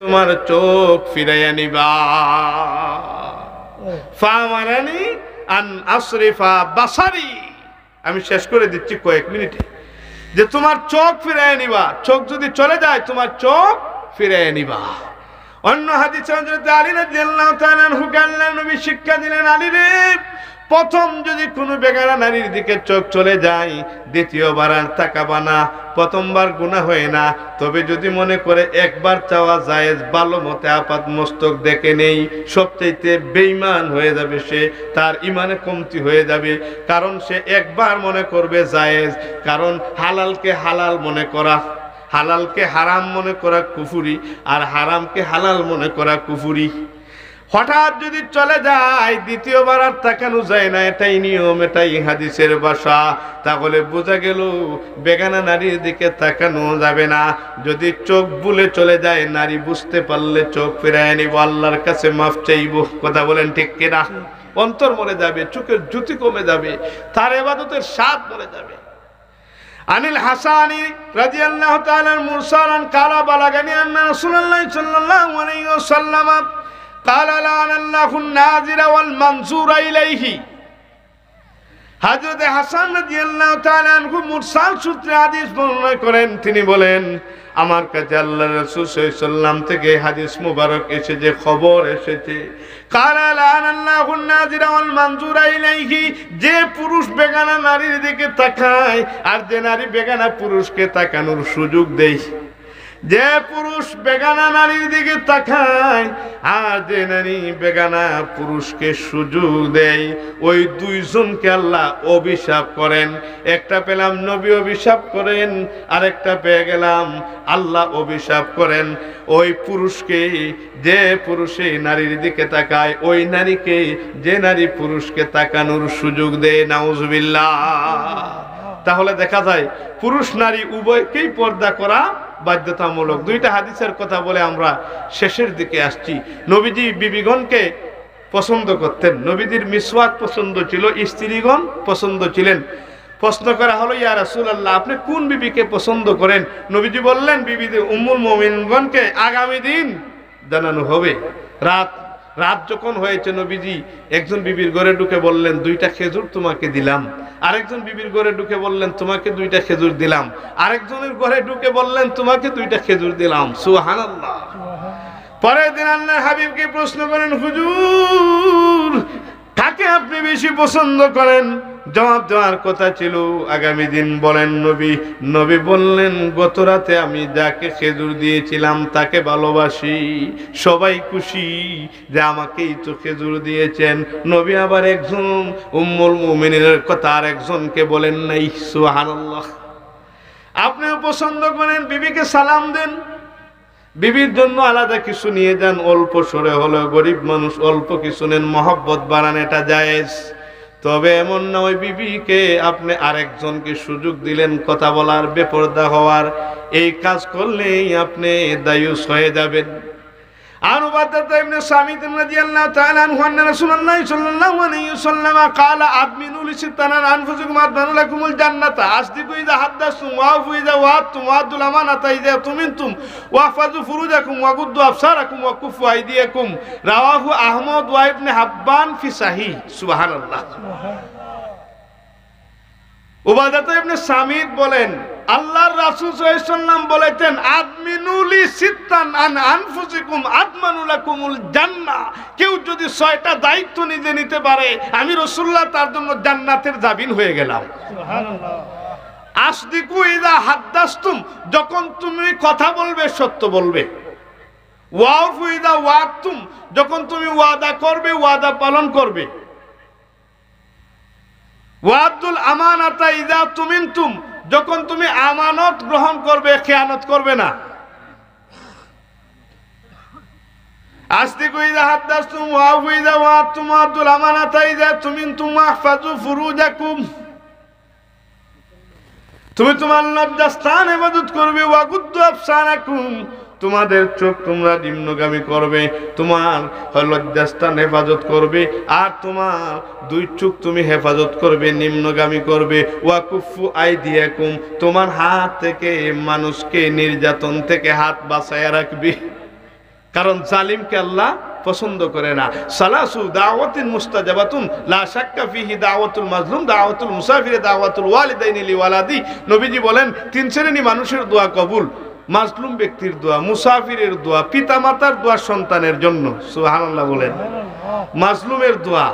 তোমার চোখ ফিরাইয়া নিবা। ফামারানি আন আসরিফা বাসারি, আমি শেষ করে দিচ্ছি কয়েক মিনিটে, যে তোমার চোখ ফিরাইয়া নিবা। চোখ যদি চলে যায় তোমার চোখ ফিরাইয়া নিবা। অন্য হাদিসে হযরত আলী রাদিয়াল্লাহু তাআলা আনহু আল্লাহর নবী শিক্ষা দিলেন, আলী রে, প্রথম যদি কোনো বেগানা নারীর দিকে চোখ চলে যায় দ্বিতীয়বার আর তাকাবা না। প্রথমবার গুনাহ হয় না, তবে যদি মনে করে একবার চাওয়া জায়েজ, ভালো মতে আপাত মস্তক দেখে নেই, সবচাইতে বেঈমান হয়ে যাবে সে, তার ইমানে কমতি হয়ে যাবে। কারণ সে একবার মনে করবে জায়েজ, কারণ হালালকে হালাল মনে করা, হালালকে হারাম মনে করা কুফুরি, আর হারামকে হালাল মনে করা কুফুরি। হঠাৎ যদি চলে যায় দ্বিতীয়বার আর তাকানো যায় না, এটাই নিয়ম, এটাই হাদিসের ভাষা। তাহলে বোঝা গেল বেগানা নারীর দিকে তাকানো যাবে না। যদি চোখ ভুলে চলে যায়, নারী বুঝতে পারলে চোখ ফিরায় নিব, আল্লাহর কাছে মাফ চাইব। কথা বলেন ঠিক কিনা? অন্তর মরে যাবে, চোখের জ্যোতি কমে যাবে, তার ইবাদতের স্বাদ মরে যাবে। আনিল হাসানি রাদিয়াল্লাহু তাআলা মুরসালান কালা বালাগানি আন্না রাসূলুল্লাহ সাল্লাল্লাহু আলাইহি ওয়াসাল্লাম কালা লানাল্লাহুন নাজিরা ওয়াল মানজুরা ইলাইহি। হযরত হাসান রাদিয়াল্লাহু তাআলা আনহু মুরসাল সূত্রে হাদিস বর্ণনা করেন। তিনি বলেন, আমার কাছে আল্লাহর রাসূল সাল্লাল্লাহু আলাইহি ওয়াসাল্লাম থেকে হাদিস মুবারক এসেছে, খবর এসেছে, কালা লানাল্লাহুন নাজিরা ওয়াল মানজুরা ইলাইহি। যে পুরুষ বেগানা নারীর দিকে তাকায় আর যে নারী বেগানা পুরুষকে তাকানোর সুযোগ দেয়, যে পুরুষ বেগানা নারীর দিকে তাকায় আর যে নারী বেগানা পুরুষকে সুযোগ দেয়, ওই দুইজনকে আল্লাহ অভিশাপ করেন। একটা পেলাম নবী অভিশাপ করেন, আরেকটা পেয়ে গেলাম আল্লাহ অভিশাপ করেন। ওই পুরুষকে, যে পুরুষে নারীর দিকে তাকায়, ওই নারীকে যে নারী পুরুষকে তাকানোর সুযোগ দেয়। নাউজুবিল্লাহ। তাহলে দেখা যায় পুরুষ নারী উভয়কেই পর্দা করা বাধ্যতামূলক। দুইটা হাদিসের কথা বলে আমরা শেষের দিকে আসছি। নবীজি বিবিগণকে পছন্দ করতেন, নবীজির মিসওয়াক পছন্দ ছিল, স্ত্রীগণ পছন্দ ছিলেন। প্রশ্ন করা হলো, ইয়া রাসূলুল্লাহ, আপনি কোন বিবিকে পছন্দ করেন? নবীজি বললেন, বিবি উম্মুল মুমিনগণকে আগামী দিন জানানো হবে। রাত যখন হয়েছে, নবীজি একজন বিবির ঘরে ঢুকে বললেন, দুইটা খেজুর তোমাকে দিলাম। আরেকজন বিবির ঘরে ঢুকে বললেন, তোমাকে দুইটা খেজুর দিলাম। আরেকজনের ঘরে ঢুকে বললেন, তোমাকে দুইটা খেজুর দিলাম। সুবহানাল্লাহ। পরের দিন আল্লাহর হাবিবকে প্রশ্ন করেন, হুজুর, কাকে আপনি বেশি পছন্দ করেন? জবাব দেওয়ার কথা ছিল আগামী দিন বলেন নবী। নবী বললেন, গত রাতে আমি যাকে খেজুর দিয়েছিলাম তাকে ভালোবাসি। সবাই খুশি যে আমাকেই তো খেজুর দিয়েছেন। নবী আবার একজন উম্মুল মুমিনের কথা আর একজনকে বলেন নাই। সুবহানাল্লাহ। আপনিও পছন্দ করেন, বিবিকে সালাম দেন, বিবির জন্য আলাদা কিছু নিয়ে যান, অল্প সরে হলো, গরিব মানুষ অল্প কিছু নেন, মহব্বত বাড়ান, এটা জায়েজ। তবে এমন না ওই বিবিকে আপনি আরেকজনকে সুযোগ দিলেন কথা বলার, বেপরদা হওয়ার। এই কাজ করলেই আপনি দায়ুস হয়ে যাবেন। আর উবাদা ইবনে সামিত রাদিয়াল্লাহু তাআলা আনহু আন্না রাসূলুল্লাহ সাল্লাল্লাহু আলাইহি ওয়াসাল্লাম ক্বালা আদমিনু লিসিতানা আনফুসুকুম আদমানু লাকুমুল জান্নাতা আসদিকু ইযা হাদাসতুম ওয়াফু ইযা ওয়া'আদতুম ওয়া'আদুল আমানাতা ইযা তুমিনতুম ওয়াহফাযু ফুরুজাকুম ওয়াগুদ্দু আবসারাকুম ওয়াকুফু আইদিয়াকুম। রাওয়াহু আহমদ ওয়া ইবনে হাব্বান ফি সাহিহ। সুবহানাল্লাহ। উবাদা ইবনে সামিত বলেন, আল্লাহর রাসূল সাল্লাল্লাহু আলাইহি ওয়াসাল্লাম বলেছেন, আদমিনুলি সিত্তান আন আনফুসিকুম আদমানু লাকুমুল জান্নাহ। কেউ যদি 6টা দায়িত্ব নিজে নিতে পারে, আমি রাসূলুল্লাহ তার জন্য জান্নাতের জামিন হয়ে গেলাম। সুবহানাল্লাহ। আসদিকু ইযা হাদাসতুম, যখন তুমি কথা বলবে সত্য বলবে। ওয়াফু ইযা ওয়া'আদতুম, যখন তুমি ওয়াদা করবে ওয়াদা পালন করবে। ওয়া'আদুল আমানাতা ইযা তুমিনতুম, যখন তুমি আমানত গ্রহণ করবে খেয়ানত করবে না। আসদিকু ইযা হাদাসতুম ওয়াফু ইযা ওয়া'আদতুম ওয়া'আদুল আমানাতা ইযা তুমিনতুম ওয়াহফাযু ফুরুজাকুম, তুমি তোমার লজ্জাস্থান ইবাদত করবে। ওয়াগুদ্দু আবসারাকুম, তোমাদের চোখ তোমরা নিম্নগামী করবে, তোমার লজ্জাস্থান হেফাজত করবে, আর তোমার দুই চোখ তুমি হেফাজত করবে, নিম্নগামী করবে। ওয়াকুফু আইদিয়াকুম, তোমার হাত থেকে মানুষকে নির্যাতন থেকে হাত বাঁচায়া রাখবে। কারণ জালিমকে আল্লাহ পছন্দ করে না। সালাসু দাওয়াতিন মুস্তাজাবাতুন লা শাক্কা ফিহি দাওয়াতুল মাজলুম, দাওয়াতুল মুসাফির, দাওয়াতুল ওয়ালিদাইনি লিওয়ালাদি। নবীজি বলেন 3 শ্রেণী মানুষের দোয়া কবুল: মাজলুম ব্যক্তির দোয়া, মুসাফিরের দোয়া, পিতামাতার দোয়া সন্তানের জন্য। সুবহানাল্লাহ বলেন। মাজলুমের দোয়া,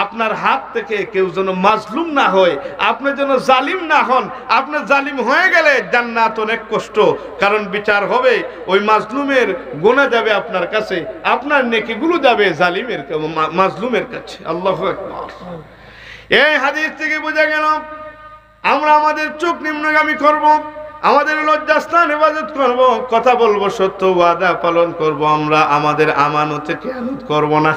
আপনার হাত থেকে কেউ যেন মাজলুম না হয়, আপনি যেন জালিম না হন। আপনি জালিম হয়ে গেলে জান্নাত অনেক কষ্ট, কারণ বিচার হবে, ওই মাজলুমের গুনাহ যাবে আপনার কাছে, আপনার নেকিগুলো যাবে জালিমের মাজলুমের কাছে। আল্লাহু আকবার। এই হাদিস থেকে বোঝা গেল আমরা আমাদের চোখ নিম্নগামী করব, আমাদের লজ্জাস্থান হেফাজত করব, কথা বলবো সত্য, ওয়াদা পালন করব, আমরা আমাদের আমানতে খেয়ানত করব না,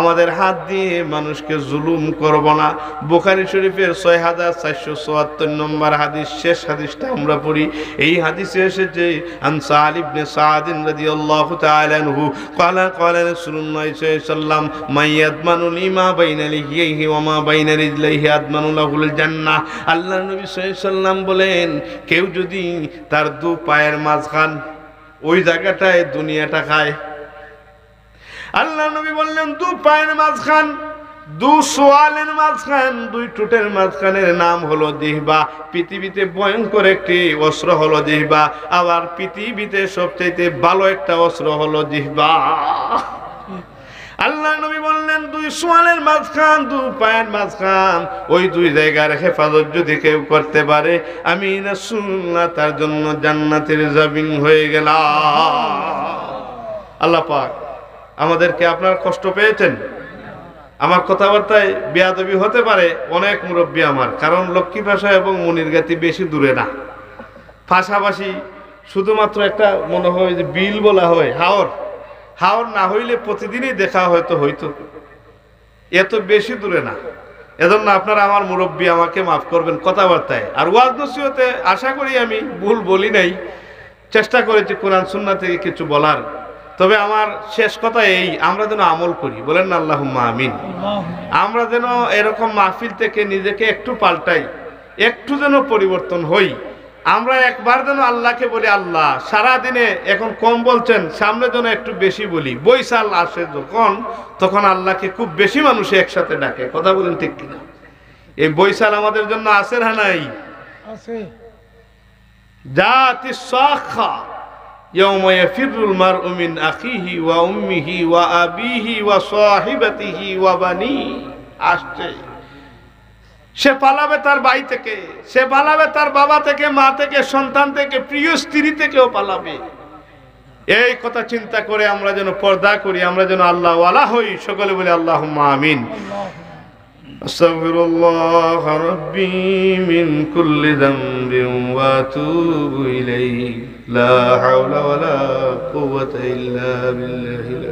আমাদের হাত দিয়ে মানুষকে জুলুম করব না। বুখারী শরীফের 6474 নম্বর হাদিস, শেষ হাদিসটা আমরা পড়ি। এই হাদিসে এসেছে আন সাআল ইবনে সাআদ রাদিয়াল্লাহু তাআলা আনহু ক্বালা ক্বালা রাসূলুল্লাহ সাল্লাল্লাহু আলাইহি ওয়াসাল্লাম মাইয়াদমানু লিমা বাইনা লিহিহি ওয়া মা বাইনা রিজলাইহি আদমানু লাহুল জান্নাহ। আল্লাহর নবী সাল্লাল্লাহু আলাইহি ওয়াসাল্লাম বলেন, কেউ যদি তার দু পায়ের মাঝখান ওই জায়গাটায় দুনিয়াটা খায়, আল্লাহ নবী বললেন দু পায়ের মাঝখান, দু সোয়ালের মাঝখান, দুই ঠোঁটের মাঝখানের নাম হলো জিহ্বা। পৃথিবীতে ভয়ঙ্কর একটি অস্ত্র হলো জিহ্বা, আবার পৃথিবীতে সবচেয়ে ভালো একটা অস্ত্র হলো জিহ্বা। আল্লাহ নবী বললেন দুই সোয়ালের মাঝখান, দু পায়ের মাঝখান, ওই দুই জায়গার হেফাজত যদি কেউ করতে পারে, আমি রাসূলুল্লাহ তার জন্য জান্নাতের জামিন হয়ে গেলাম। আল্লাহ পাক আমাদেরকে, আপনার কষ্ট পেয়েছেন, আমার কথাবার্তায় বেয়াদবি হতে পারে, অনেক মুরব্বী আমার, কারণ লক্ষ্মী ভাষা এবং মনিরগাতি বেশি দূরে না, পাশাপাশি শুধুমাত্র একটা মনে হয় যে বিল বলা হয়, হাওর হাওর না হইলে প্রতিদিনই দেখা হয়তো হইতো, এত বেশি দূরে না। এজন্য আপনারা আমার মুরব্বী, আমাকে মাফ করবেন কথাবার্তায়। আর ওয়াজ নসিহতে আশা করি আমি ভুল বলি নাই, চেষ্টা করেছি কোরআন সুন্নাহ থেকে কিছু বলার। তবে আমার শেষ কথা এই, আমরা যেন আমল করি, বলেন না আল্লাহুম্মা আমিন। আমরা যেন এরকম মাহফিল থেকে নিজেকে একটু পাল্টাই, একটু যেন পরিবর্তন হই। আমরা একবার যেন আল্লাহকে বলি, আল্লাহ সারাদিনে এখন কম বলছেন, সামনে যেন একটু বেশি বলি। বৈশাল আসে যখন, তখন আল্লাহকে খুব বেশি মানুষ একসাথে ডাকে, কথা বলেন ঠিক কিনা? এই বৈশাল আমাদের জন্য আছে না নাই? জাতি সাখা ইয়াউমা ইয়াফিরুল মারউ মিন আখিহি ওয়া উম্মিহি ওয়া আবিহি ওয়া সাহিবাতিহি ওয়া বানি। আসছে, সে পালাবে তার ভাই থেকে, সে পালাবে তার বাবা থেকে, মা থেকে, সন্তান থেকে, প্রিয় স্ত্রী থেকেও পালাবে। এই কথা চিন্তা করে আমরা যেন পর্দা করি, আমরা যেন আল্লাহ ওয়ালা হই। সকলে বলি আল্লাহুম্মা আমিন। আস্তাগফিরুল্লাহ রাব্বি মিন কুল্লি যামবিন ওয়া আতুবু ইলাইহি লা হাওলা ওয়ালা কুওয়াতা ইল্লা বিল্লাহিল